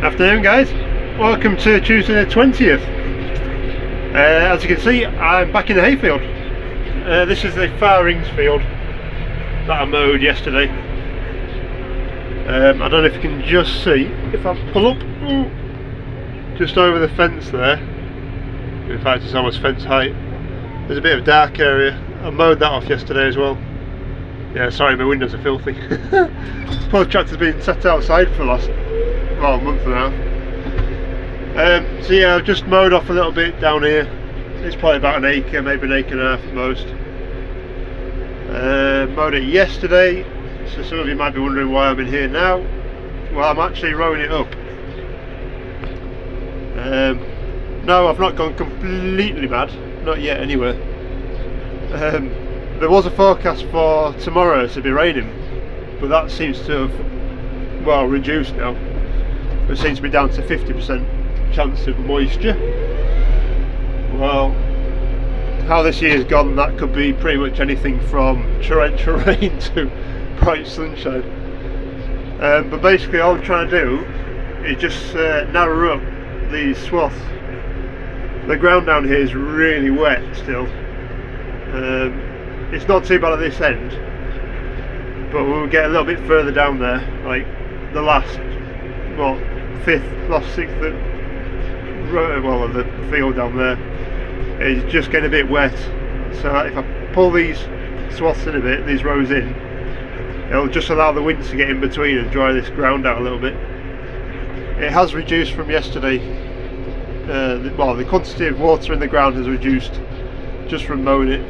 Afternoon guys, welcome to Tuesday the 20th. As you can see, I'm back in the hayfield. This is the Far Rings field that I mowed yesterday. I don't know if you can just see, if I pull up just over the fence there, in fact it's almost fence height, there's a bit of dark area. I mowed that off yesterday as well. Yeah, sorry, my windows are filthy. Poor tractor's been sat outside for the last a month and a half. So yeah, I've just mowed off a little bit down here. It's probably about an acre, maybe an acre and a half at most. Mowed it yesterday, so some of you might be wondering why I'm in here now. Well, I'm actually rowing it up. No, I've not gone completely mad, not yet anyway. There was a forecast for tomorrow to be raining, but that seems to have, well, reduced now. It seems to be down to 50% chance of moisture. Well, how this year's gone, that could be pretty much anything from torrential rain to bright sunshine. But basically all I'm trying to do is just narrow up these swaths. The ground down here is really wet still. It's not too bad at this end, but when we get a little bit further down there, like the last, sixth of the field down there, it's just getting a bit wet. So if I pull these swaths in a bit, these rows in, it'll just allow the wind to get in between and dry this ground out a little bit. It has reduced from yesterday. The quantity of water in the ground has reduced just from mowing it.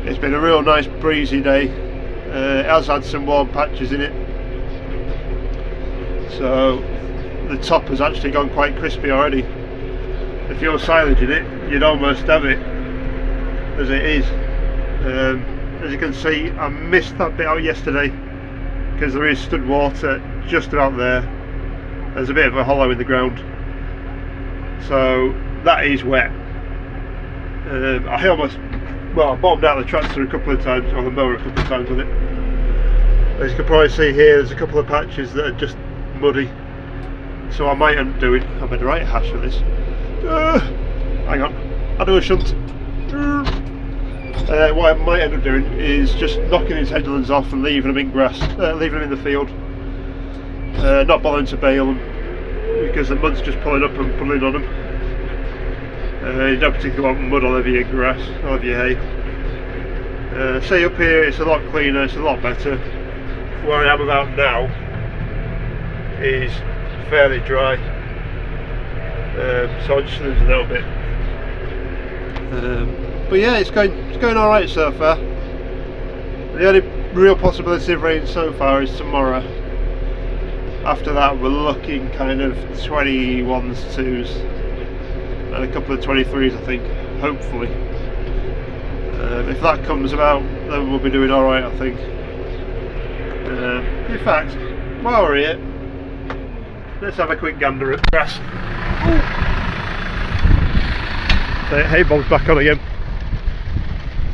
It's been a real nice breezy day. It has had some warm patches in it, so the top has actually gone quite crispy already. If you're silaging it, you'd almost have it as it is. As you can see, I missed that bit out yesterday because there is stood water just about there. There's a bit of a hollow in the ground, so that is wet. I bottomed out the tractor a couple of times, or the mower a couple of times with it. As you can probably see here, there's a couple of patches that are just muddy. So I might end up doing, I made a right hash of this. Hang on, I'll do a shunt. What I might end up doing is just knocking his headlands off and leaving them in grass, leaving them in the field. Not bothering to bale them, because the mud's just pulling up and pulling on them. You don't particularly want mud all over your grass, all over your hay. See, up here it's a lot cleaner, it's a lot better. Where I am about now is fairly dry, so I'll just lose a little bit. But yeah, it's going all right so far. The only real possibility of rain so far is tomorrow. After that, we're looking kind of 21s, 2s. And a couple of 23s, I think, hopefully. If that comes about, then we'll be doing alright, I think. In fact, while we're here, let's have a quick gander at grass. So, hay bob's back on again.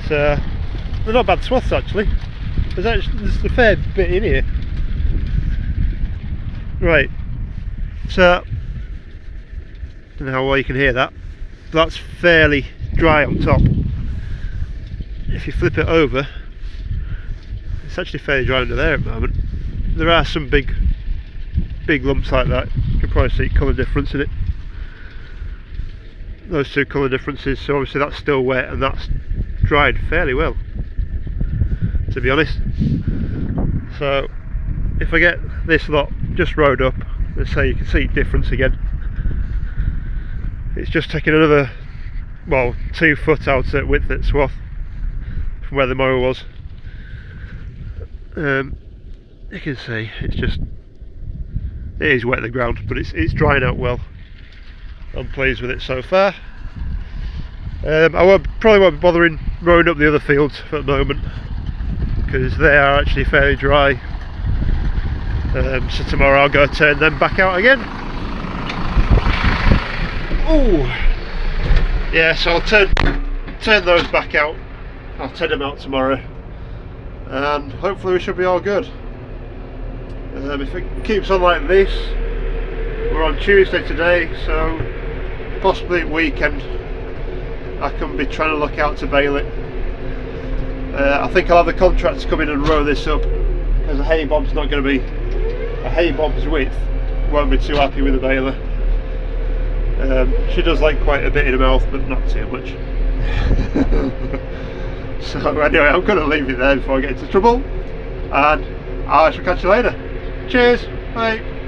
So, they're not bad swaths actually. There's a fair bit in here. Right, so I don't know how well you can hear that. That's fairly dry on top. If you flip it over, it's actually fairly dry under there at the moment. There are some big lumps like that. You can probably see colour difference in it. Those two colour differences, so obviously that's still wet and that's dried fairly well, to be honest. So if I get this lot just rowed up, let's say you can see difference again. It's just taking another 2 foot out at width at swath from where the mower was. You can see it is wet the ground, but it's drying out well. I'm pleased with it so far. I probably won't be bothering rowing up the other fields for the moment because they are actually fairly dry. So tomorrow I'll go turn them back out again. Oh, yeah, so I'll turn those back out. I'll turn them out tomorrow, and hopefully we should be all good. If it keeps on like this, on Tuesday today, so possibly weekend I can be trying to look out to bale it. I think I'll have the contractor come in and row this up, because the hay bob's not going to be, a hay bob's width won't be too happy with the baler. She does like quite a bit in her mouth, but not too much. So anyway, I'm going to leave it there before I get into trouble, and I shall catch you later. Cheers, bye.